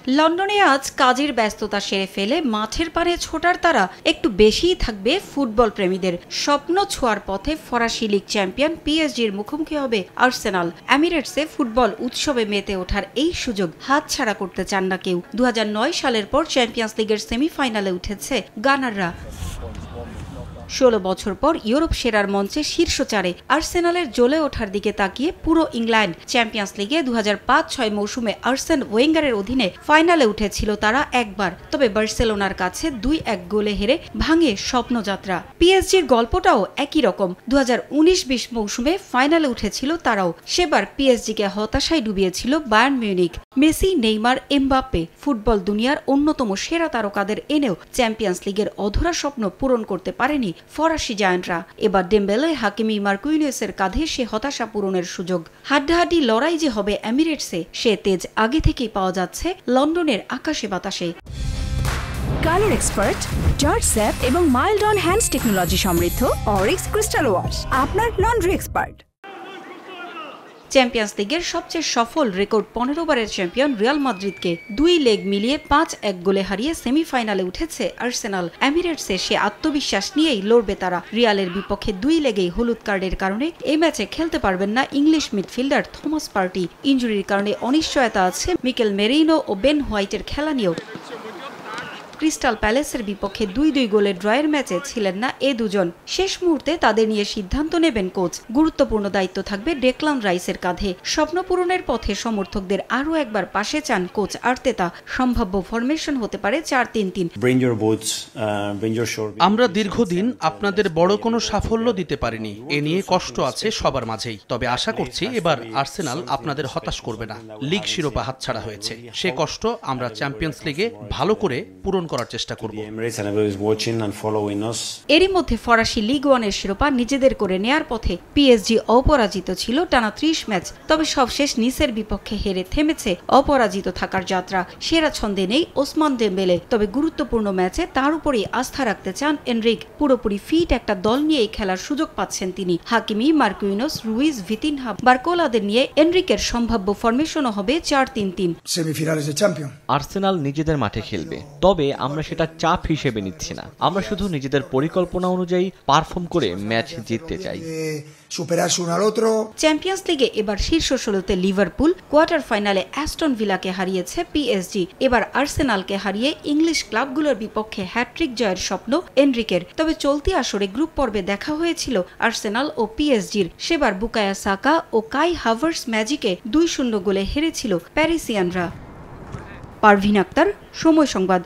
লন্ডনে আজ কাজের ব্যস্ততা সেরে ফেলে মাঠের পাড়ে ছোটার তারা একটু বেশিই থাকবে ফুটবল প্রেমীদের। স্বপ্ন ছোঁয়ার পথে ফরাসি লিগ চ্যাম্পিয়ন পিএসজির মুখোমুখি হবে আর্সেনাল। এমিরেটসে ফুটবল উৎসবে মেতে ওঠার এই সুযোগ হাতছাড়া করতে চান না কেউ। 2009 সালের পর চ্যাম্পিয়ন্স লিগের সেমিফাইনালে উঠেছে গানাররা। 16 বছর পর ইউরোপ সেরার মঞ্চে শীর্ষ চারে আর্সেনালের জ্বলে ওঠার দিকে তাকিয়ে পুরো ইংল্যান্ড। চ্যাম্পিয়ন্স লিগে 2005-06 মৌসুমে আর্সেন ওয়েঙ্গারের অধীনে ফাইনালে উঠেছিল তারা একবার, তবে বার্সেলোনার কাছে 2-1 গোলে হেরে ভাঙে স্বপ্নযাত্রা। পিএসজির গল্পটাও একই রকম। 2019-20 মৌসুমে ফাইনালে উঠেছিল তারাও, সেবার পিএসজিকে হতাশায় ডুবিয়েছিল Bayern Munich. Messi, Neymar, Mbappe football দুনিয়ার অন্যতম সেরা তারকাদের এনেও চ্যাম্পিয়ন্স লিগের অধরা স্বপ্ন পূরণ করতে পারেনি ফরাসি জায়ান্টরা। এবার ডেম্বেলে, হাকিমি, মার্কুইনিয়সের কাঁধে সে হতাশা পূরণের সুযোগ। হাড্ডাহাড্ডি লড়াই যে হবে এমিরেটসে, সে তেজ আগে থেকেই পাওয়া যাচ্ছে লন্ডনের আকাশে বাতাসে। কালার এক্সপার্ট, জর্জ স্যাপ এবং মাইল্ড অন হ্যান্ডস টেকনোলজি সমৃদ্ধ অরিক্স ক্রিস্টাল ওয়াশ আপনার লন্ড্রি এক্সপার্ট। চ্যাম্পিয়ন্স লিগের সবচেয়ে সফল রেকর্ড 15 বারের চ্যাম্পিয়ন রিয়াল মাদ্রিদকে 2 লেগ মিলিয়ে 5-1 গোলে হারিয়ে সেমিফাইনালে উঠেছে আর্সেনাল। এমিরেটসে সে আত্মবিশ্বাস নিয়েই লড়বে তারা। রিয়ালের বিপক্ষে 2 লেগেই হলুদ কার্ডের কারণে এই ম্যাচে খেলতে পারবেন না ইংলিশ মিডফিল্ডার থমাস পার্টি। ইনজুরির কারণে অনিশ্চয়তা আছে মিকেল মেরিনো ও বেন হোয়াইটের খেলা নিয়েও। ক্রিস্টাল প্যালেসের বিপক্ষে 2-2 গোলের ড্রয়ের ম্যাচে ছিলেন না এ দুজন। শেষ মুহূর্তে তাদের নিয়ে সিদ্ধান্ত নেবেন কোচ। গুরুত্বপূর্ণ দায়িত্ব থাকবে ডেক্লান রাইসের কাঁধে। স্বপ্ন পূরণের পথে সমর্থকদের আরও একবার পাশে চান কোচ আর্তেতা। সম্ভাব্য ফরমেশন হতে পারে 4-3-3। আমরা দীর্ঘদিন আপনাদের বড় কোনো সাফল্য দিতে পারিনি, এ নিয়ে কষ্ট আছে সবার মাঝেই। তবে আশা করছি এবার আর্সেনাল আপনাদের হতাশ করবে না। লিগ শিরোপা হাতছাড়া হয়েছে, সে কষ্ট আমরা চ্যাম্পিয়ন্স লিগে ভালো করে পূরণ করার চেষ্টা করব। এরই মধ্যে ফরাসি লিগ 1-এর শিরোপা নিজেদের করে নেয়ার পথে পিএসজি অপরাজিত ছিল টানা 30 ম্যাচ। তবে সবশেষ নিসের বিপক্ষে হেরে থেমেছে অপরাজিত থাকার যাত্রা। সেরা ছন্দে নেই ওসমান দেম্বেলে, তবে গুরুত্বপূর্ণ ম্যাচে তার উপরেই আস্থা রাখতে চান এনরিক। পুরোপুরি ফিট একটা দল নিয়েই খেলার সুযোগ পাচ্ছেন তিনি। হাকিমি, মার্কুইনিয়স, রুইজ, ভিতিনহা, বার্কোলাদের নিয়ে এনরিকের সম্ভাব্য ফরমেশনও হবে 4-3-3। আর্সেনাল নিজেদের মাঠে খেলবে, তবে আমরা সেটা চাপ হিসেবে নিচ্ছি না। আমরা শুধু নিজেদের পরিকল্পনা অনুযায়ী পারফর্ম করে ম্যাচ জিততে চাই। চ্যাম্পিয়ন্স লিগে এবার শীর্ষ 16তে লিভারপুল, কোয়ার্টার ফাইনালে অ্যাস্টন ভিলাকে হারিয়েছে পিএসজি। এবার আর্সেনালকে হারিয়ে ইংলিশ ক্লাবগুলোর বিপক্ষে হ্যাট্রিক জয়ের স্বপ্ন এনরিকের। তবে চলতি আসরে গ্রুপ পর্বে দেখা হয়েছিল আর্সেনাল ও পিএসজির। সেবার বুকায়া সাকা ও কাই হাভার্টস ম্যাজিকে 2-0 গোলে হেরেছিল প্যারিসিয়ানরা। পারভিন আক্তার, সময় সংবাদ।